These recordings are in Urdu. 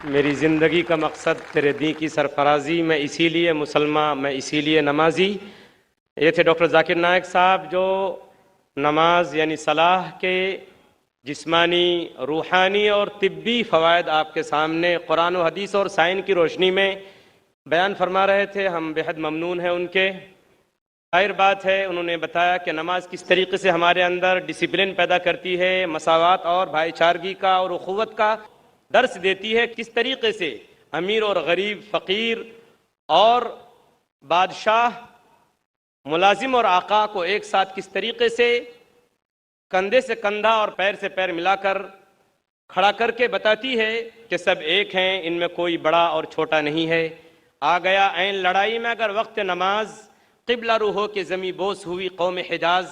میری زندگی کا مقصد تیرے دین کی سرفرازی، میں اسی لیے مسلمان، میں اسی لیے نمازی۔ یہ تھے ڈاکٹر ذاکر نائک صاحب، جو نماز یعنی صلاح کے جسمانی، روحانی اور طبی فوائد آپ کے سامنے قرآن و حدیث اور سائنس کی روشنی میں بیان فرما رہے تھے۔ ہم بے حد ممنون ہیں ان کے۔ ظاہر بات ہے، انہوں نے بتایا کہ نماز کس طریقے سے ہمارے اندر ڈسپلن پیدا کرتی ہے، مساوات اور بھائی چارگی کا اور اخوت کا درس دیتی ہے، کس طریقے سے امیر اور غریب، فقیر اور بادشاہ، ملازم اور آقا کو ایک ساتھ کس طریقے سے کندھے سے کندھا اور پیر سے پیر ملا کر کھڑا کر کے بتاتی ہے کہ سب ایک ہیں، ان میں کوئی بڑا اور چھوٹا نہیں ہے۔ آ گیا عین لڑائی میں اگر وقت نماز، قبلہ رو ہو کے زمیں بوس ہوئی قوم حجاز،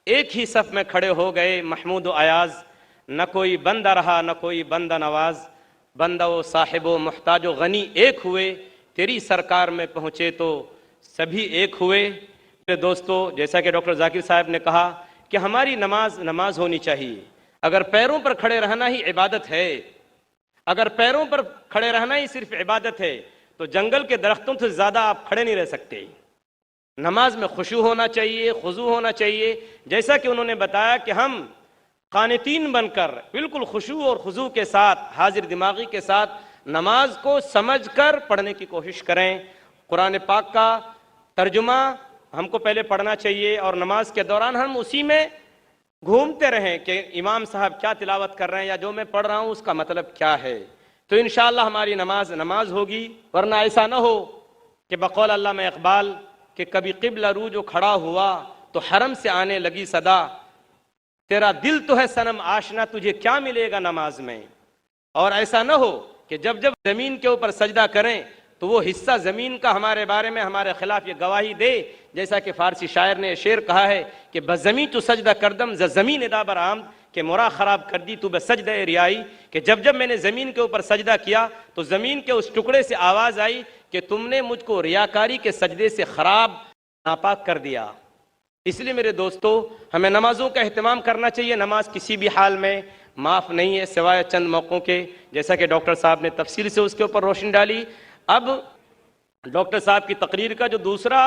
ایک ہی صف میں کھڑے ہو گئے محمود و ایاز، نہ کوئی بندہ رہا نہ کوئی بندہ نواز، بندہ و صاحب و محتاج و غنی ایک ہوئے، تیری سرکار میں پہنچے تو سبھی ایک ہوئے۔ میرے دوستو، جیسا کہ ڈاکٹر ذاکر صاحب نے کہا کہ ہماری نماز ہونی چاہیے۔ اگر پیروں پر کھڑے رہنا ہی عبادت ہے، اگر پیروں پر کھڑے رہنا ہی صرف عبادت ہے، تو جنگل کے درختوں سے زیادہ آپ کھڑے نہیں رہ سکتے۔ نماز میں خشوع ہونا چاہیے، خضوع ہونا چاہیے، جیسا کہ انہوں نے بتایا کہ ہم قانتین بن کر بالکل خشوع اور خضوع کے ساتھ، حاضر دماغی کے ساتھ نماز کو سمجھ کر پڑھنے کی کوشش کریں۔ قرآن پاک کا ترجمہ ہم کو پہلے پڑھنا چاہیے، اور نماز کے دوران ہم اسی میں گھومتے رہیں کہ امام صاحب کیا تلاوت کر رہے ہیں، یا جو میں پڑھ رہا ہوں اس کا مطلب کیا ہے، تو انشاءاللہ ہماری نماز ہوگی۔ ورنہ ایسا نہ ہو کہ بقول علامہ اقبال کہ کبھی قبلہ رو جو کھڑا ہوا تو حرم سے آنے لگی صدا، تیرا دل تو ہے صنم آشنا، تجھے کیا ملے گا نماز میں۔ اور ایسا نہ ہو کہ جب جب زمین کے اوپر سجدہ کریں تو وہ حصہ زمین کا ہمارے بارے میں، ہمارے خلاف یہ گواہی دے، جیسا کہ فارسی شاعر نے شعر کہا ہے کہ بزمیں تو سجدہ کردم ز زمین ادا برآمد، کہ مرا خراب کر دی تو بسجدہ ریائی، کہ جب جب میں نے زمین کے اوپر سجدہ کیا تو زمین کے اس ٹکڑے سے آواز آئی کہ تم نے مجھ کو ریاکاری کے سجدے سے خراب، ناپاک کر دیا۔ اس لیے میرے دوستو، ہمیں نمازوں کا اہتمام کرنا چاہیے۔ نماز کسی بھی حال میں معاف نہیں ہے سوائے چند موقعوں کے، جیسا کہ ڈاکٹر صاحب نے تفصیل سے اس کے اوپر روشنی ڈالی۔ اب ڈاکٹر صاحب کی تقریر کا جو دوسرا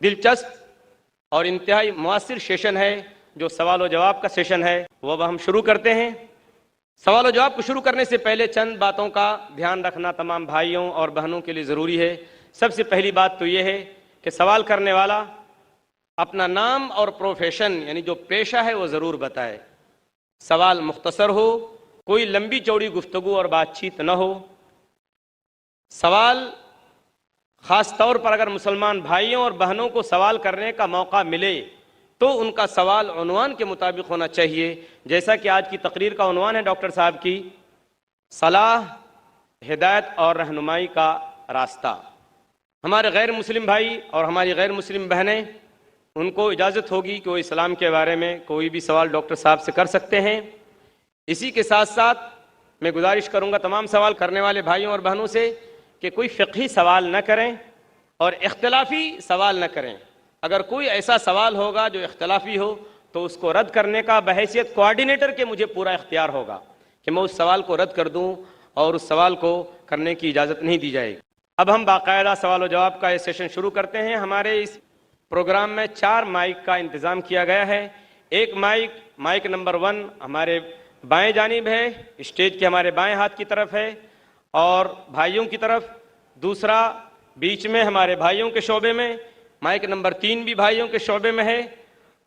دلچسپ اور انتہائی مؤثر سیشن ہے، جو سوال و جواب کا سیشن ہے، وہ اب ہم شروع کرتے ہیں۔ سوال و جواب کو شروع کرنے سے پہلے چند باتوں کا دھیان رکھنا تمام بھائیوں اور بہنوں کے لیے ضروری ہے۔ سب سے پہلی بات تو یہ ہے کہ سوال کرنے والا اپنا نام اور پروفیشن یعنی جو پیشہ ہے وہ ضرور بتائے۔ سوال مختصر ہو، کوئی لمبی چوڑی گفتگو اور بات چیت نہ ہو۔ سوال خاص طور پر اگر مسلمان بھائیوں اور بہنوں کو سوال کرنے کا موقع ملے تو ان کا سوال عنوان کے مطابق ہونا چاہیے، جیسا کہ آج کی تقریر کا عنوان ہے ڈاکٹر صاحب کی، صلاح، ہدایت اور رہنمائی کا راستہ۔ ہمارے غیر مسلم بھائی اور ہماری غیر مسلم بہنیں، ان کو اجازت ہوگی کہ وہ اسلام کے بارے میں کوئی بھی سوال ڈاکٹر صاحب سے کر سکتے ہیں۔ اسی کے ساتھ ساتھ میں گزارش کروں گا تمام سوال کرنے والے بھائیوں اور بہنوں سے کہ کوئی فقہی سوال نہ کریں اور اختلافی سوال نہ کریں۔ اگر کوئی ایسا سوال ہوگا جو اختلافی ہو تو اس کو رد کرنے کا بحیثیت کوآرڈینیٹر کے مجھے پورا اختیار ہوگا کہ میں اس سوال کو رد کر دوں، اور اس سوال کو کرنے کی اجازت نہیں دی جائے گی۔ اب ہم باقاعدہ سوال و جواب کا یہ سیشن شروع کرتے ہیں۔ ہمارے اس پروگرام میں 4 مائک کا انتظام کیا گیا ہے۔ ایک مائک نمبر 1 ہمارے بائیں جانب ہے، اسٹیج کے ہمارے بائیں ہاتھ کی طرف ہے اور بھائیوں کی طرف۔ دوسرا بیچ میں ہمارے بھائیوں کے شعبے میں، مائک نمبر 3 بھی بھائیوں کے شعبے میں ہے،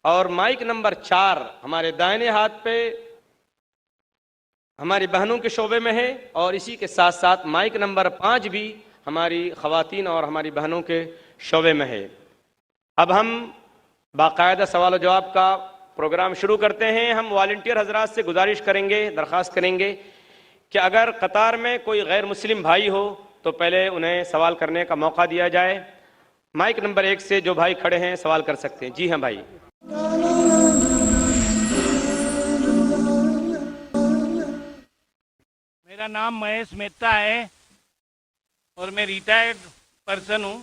اور مائک نمبر 4 ہمارے دائیں ہاتھ پہ ہماری بہنوں کے شعبے میں ہے، اور اسی کے ساتھ ساتھ مائک نمبر 5 بھی ہماری خواتین اور ہماری بہنوں کے شعبے میں ہے۔ اب ہم باقاعدہ سوال و جواب کا پروگرام شروع کرتے ہیں۔ ہم والنٹیئر حضرات سے گزارش کریں گے، درخواست کریں گے کہ اگر قطار میں کوئی غیر مسلم بھائی ہو تو پہلے انہیں سوال کرنے کا موقع دیا جائے۔ مائک نمبر 1 سے جو بھائی کھڑے ہیں سوال کر سکتے ہیں۔ جی ہاں بھائی۔ میرا نام مہیش مہتا ہے اور میں ریٹائرڈ پرسن ہوں۔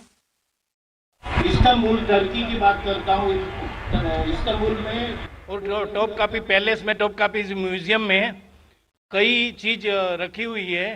استنبول ترکی کی بات کرتا ہوں۔ استنبول میں اور ٹاپ کاپی پیلیس میں، ٹاپ کاپی میوزیم میں کئی چیز رکھی ہوئی ہے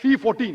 C14।